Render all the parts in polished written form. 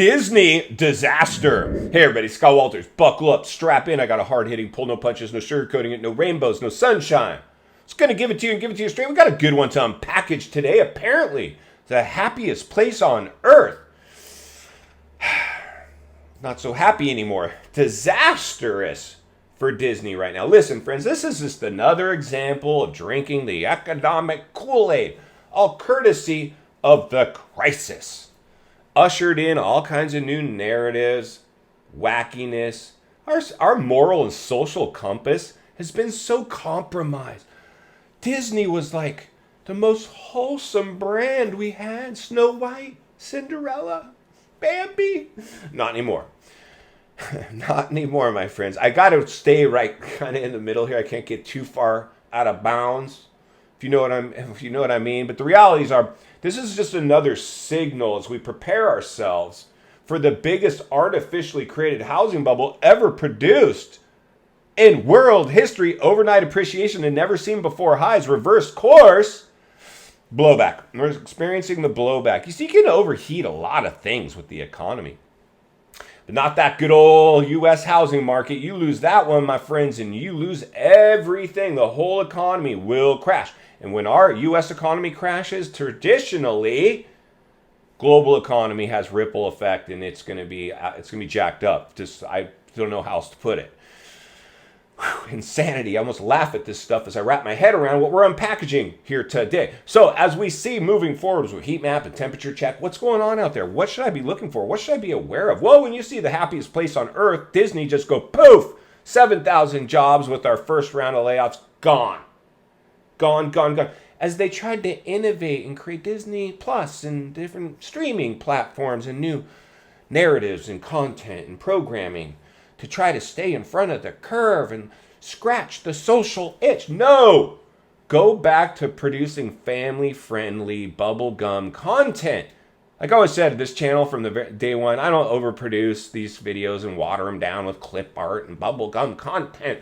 Disney disaster. Hey everybody, Scott Walters. Buckle up, strap in. I got a hard-hitting pull, no punches, no sugarcoating it, no rainbows, no sunshine. It's going to give it to you and give it to you straight. We got a good one to unpackage today. Apparently, the happiest place on earth. Not so happy anymore. Disastrous for Disney right now. Listen, friends, this is just another example of drinking the economic Kool-Aid, all courtesy of the crisis. Ushered in all kinds of new narratives, wackiness. Our moral and social compass has been so compromised. Disney was like the most wholesome brand we had. Snow White, Cinderella, Bambi. Not anymore. Not anymore, my friends. I got to stay right kind of in the middle here. I can't get too far out of bounds, if you know what I mean. But the realities are, this is just another signal as we prepare ourselves for the biggest artificially created housing bubble ever produced in world history. Overnight appreciation and never seen before highs, reverse course, blowback. We're experiencing the blowback. You see, you can overheat a lot of things with the economy. But not that good old U.S. housing market. You lose that one, my friends, and you lose everything. The whole economy will crash. And when our U.S. economy crashes, traditionally, global economy has ripple effect, and it's going to be jacked up. Just I don't know how else to put it. Whew, insanity. I almost laugh at this stuff as I wrap my head around what we're unpackaging here today. So as we see moving forward with heat map and temperature check, what's going on out there? What should I be looking for? What should I be aware of? Well, when you see the happiest place on earth, Disney just go poof, 7,000 jobs with our first round of layoffs gone. Gone. As they tried to innovate and create Disney Plus and different streaming platforms and new narratives and content and programming to try to stay in front of the curve and scratch the social itch. No! Go back to producing family-friendly bubblegum content. Like I always said, this channel from the day one, I don't overproduce these videos and water them down with clip art and bubblegum content.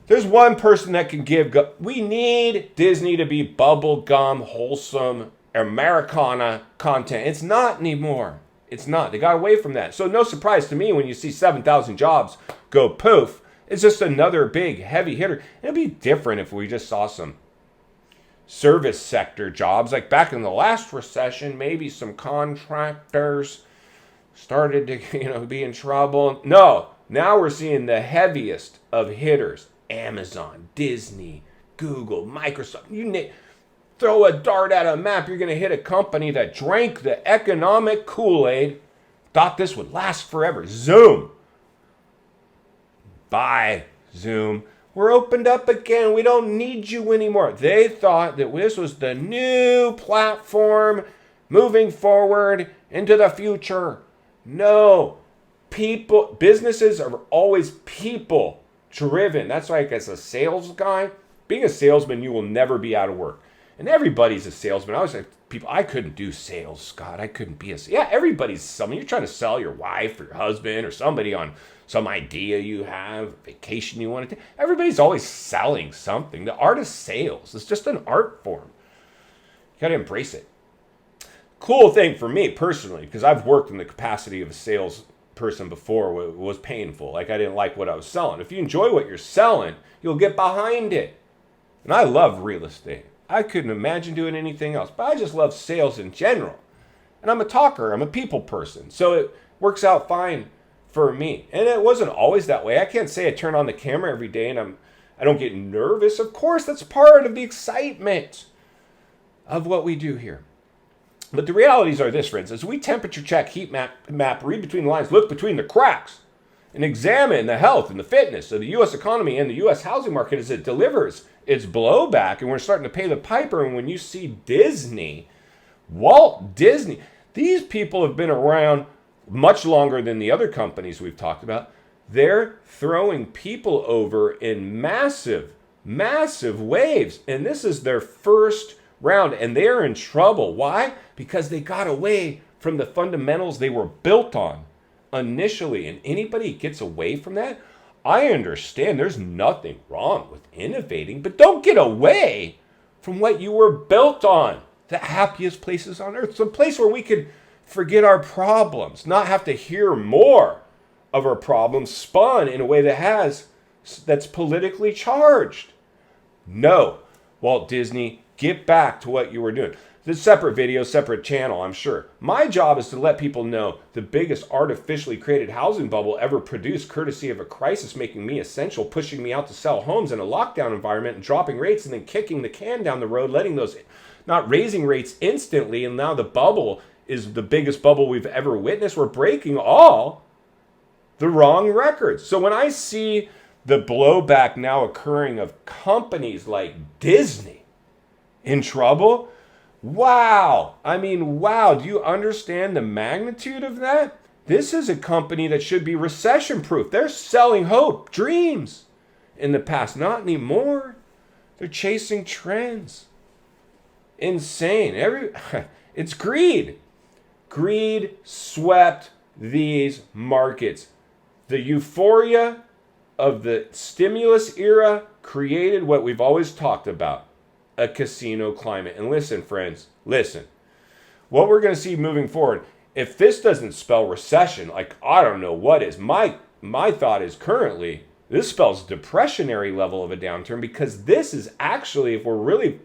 There's one person that can give. We need Disney to be bubblegum, wholesome, Americana content. It's not anymore. It's not. They got away from that. So no surprise to me when you see 7,000 jobs go poof. It's just another big heavy hitter. It'd be different if we just saw some service sector jobs. Like back in the last recession, maybe some contractors started to be in trouble. No, now we're seeing the heaviest of hitters. Amazon, Disney, Google, Microsoft, throw a dart at a map, you're going to hit a company that drank the economic Kool-Aid, thought this would last forever. Zoom. Bye, Zoom. We're opened up again. We don't need you anymore. They thought that this was the new platform moving forward into the future. No. Businesses are always people driven. That's like as a sales guy, being a salesman, you will never be out of work. And everybody's a salesman. I was like, I couldn't do sales, Scott. I couldn't be everybody's someone. You're trying to sell your wife or your husband or somebody on some idea you have, vacation you want to take. Everybody's always selling something. The art of sales is just an art form. You got to embrace it. Cool thing for me personally, because I've worked in the capacity of a sales person before, was painful. Like I didn't like what I was selling. If you enjoy what you're selling, you'll get behind it. And I love real estate. I couldn't imagine doing anything else, but I just love sales in general. And I'm a talker. I'm a people person. So it works out fine for me. And it wasn't always that way. I can't say I turn on the camera every day and I don't get nervous. Of course, that's part of the excitement of what we do here. But the realities are this, friends. As we temperature check, heat map, read between the lines, look between the cracks, and examine the health and the fitness of the U.S. economy and the U.S. housing market as it delivers its blowback, and we're starting to pay the piper. And when you see Disney, Walt Disney, these people have been around much longer than the other companies we've talked about. They're throwing people over in massive, massive waves. And this is their first round, and they're in trouble. Why? Because they got away from the fundamentals they were built on initially. And anybody gets away from that, I understand there's nothing wrong with innovating, but don't get away from what you were built on. The happiest places on earth. It's a place where we could forget our problems, not have to hear more of our problems spun in a way that's politically charged. No, Walt Disney, get back to what you were doing. This separate video, separate channel, I'm sure. My job is to let people know the biggest artificially created housing bubble ever produced, courtesy of a crisis making me essential, pushing me out to sell homes in a lockdown environment and dropping rates and then kicking the can down the road, not raising rates instantly, and now the bubble is the biggest bubble we've ever witnessed. We're breaking all the wrong records. So when I see the blowback now occurring of companies like Disney in trouble, wow. I mean, wow. Do you understand the magnitude of that? This is a company that should be recession-proof. They're selling hope, dreams in the past. Not anymore. They're chasing trends. Insane. It's greed. Greed swept these markets. The euphoria of the stimulus era created what we've always talked about, a casino climate. And listen, friends, listen. What we're going to see moving forward, if this doesn't spell recession, like I don't know what is. My thought is currently this spells depressionary level of a downturn, because this is actually, if we're really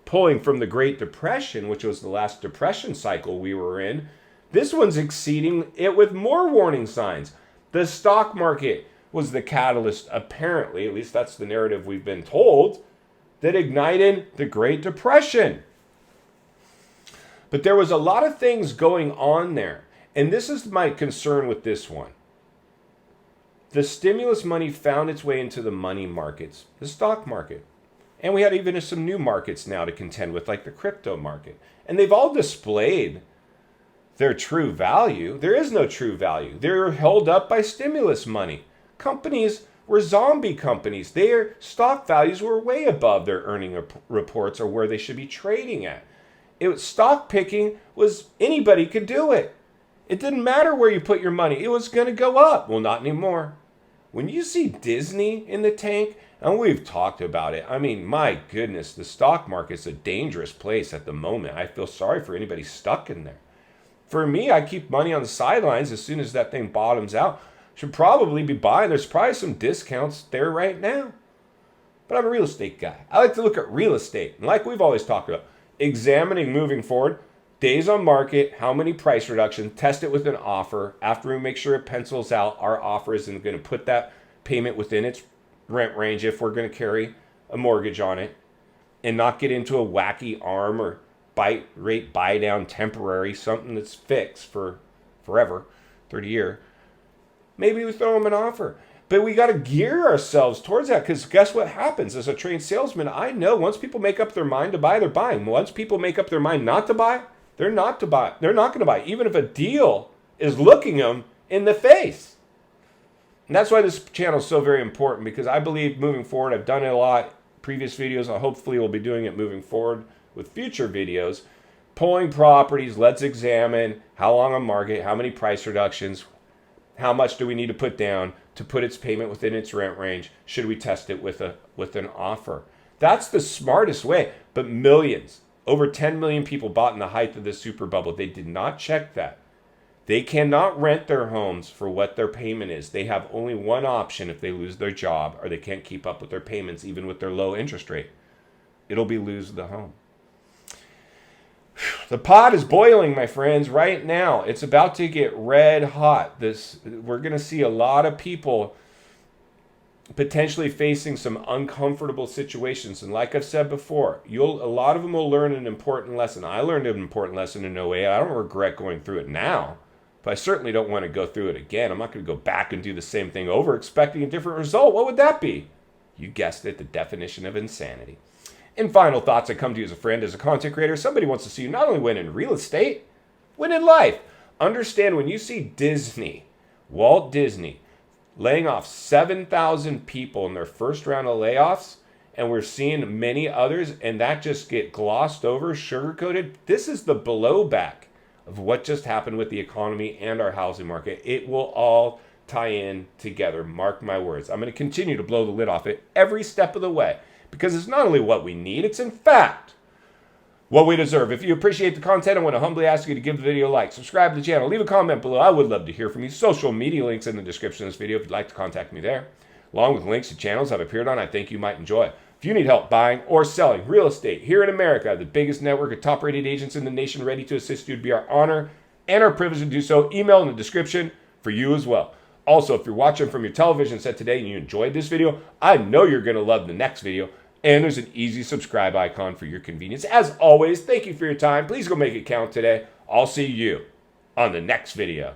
pulling from the Great Depression, which was the last depression cycle we were in, this one's exceeding it with more warning signs. The stock market was the catalyst, apparently, at least that's the narrative we've been told, that ignited the Great Depression. But there was a lot of things going on there. And this is my concern with this one. The stimulus money found its way into the money markets, the stock market. And we had even some new markets now to contend with, like the crypto market. And they've all displayed their true value. There is no true value. They're held up by stimulus money. Companies were zombie companies. Their stock values were way above their earning reports or where they should be trading at. Stock picking was, anybody could do it. It didn't matter where you put your money. It was going to go up. Well, not anymore. When you see Disney in the tank, and we've talked about it, I mean, my goodness, the stock market's a dangerous place at the moment. I feel sorry for anybody stuck in there. For me, I keep money on the sidelines. As soon as that thing bottoms out, should probably be buying. There's probably some discounts there right now. But I'm a real estate guy. I like to look at real estate. And like we've always talked about, examining moving forward, days on market, how many price reductions, test it with an offer. After we make sure it pencils out, our offer isn't going to put that payment within its rent range if we're going to carry a mortgage on it, and not get into a wacky arm or rate buy down temporary, something that's fixed for forever, 30 year. Maybe we throw them an offer. But we got to gear ourselves towards that, because guess what happens? As a trained salesman, I know once people make up their mind to buy, they're buying. Once people make up their mind not to buy, they're not to buy. They're not going to buy, even if a deal is looking them in the face. And that's why this channel is so very important, because I believe moving forward, I've done it a lot, previous videos, I hopefully will be doing it moving forward with future videos. Pulling properties, let's examine how long on market, how many price reductions, how much do we need to put down to put its payment within its rent range? Should we test it with an offer? That's the smartest way. But millions, over 10 million people bought in the height of this super bubble. They did not check that. They cannot rent their homes for what their payment is. They have only one option if they lose their job or they can't keep up with their payments, even with their low interest rate. It'll be lose the home. The pot is boiling, my friends, right now. It's about to get red hot. We're going to see a lot of people potentially facing some uncomfortable situations. And like I've said before, a lot of them will learn an important lesson. I learned an important lesson in 08. I don't regret going through it now, but I certainly don't want to go through it again. I'm not going to go back and do the same thing over, expecting a different result. What would that be? You guessed it, the definition of insanity. And final thoughts, I come to you as a friend, as a content creator. Somebody wants to see you not only win in real estate, win in life. Understand, when you see Disney, Walt Disney, laying off 7,000 people in their first round of layoffs, and we're seeing many others, and that just get glossed over, sugar-coated. This is the blowback of what just happened with the economy and our housing market. It will all tie in together. Mark my words. I'm going to continue to blow the lid off it every step of the way, because it's not only what we need, it's in fact what we deserve. If you appreciate the content, I want to humbly ask you to give the video a like, subscribe to the channel, leave a comment below. I would love to hear from you. Social media links in the description of this video if you'd like to contact me there, along with links to channels I've appeared on I think you might enjoy. If you need help buying or selling real estate here in America, the biggest network of top-rated agents in the nation ready to assist you, would be our honor and our privilege to do so. Email in the description for you as well. Also, if you're watching from your television set today and you enjoyed this video, I know you're going to love the next video. And there's an easy subscribe icon for your convenience. As always, thank you for your time. Please go make it count today. I'll see you on the next video.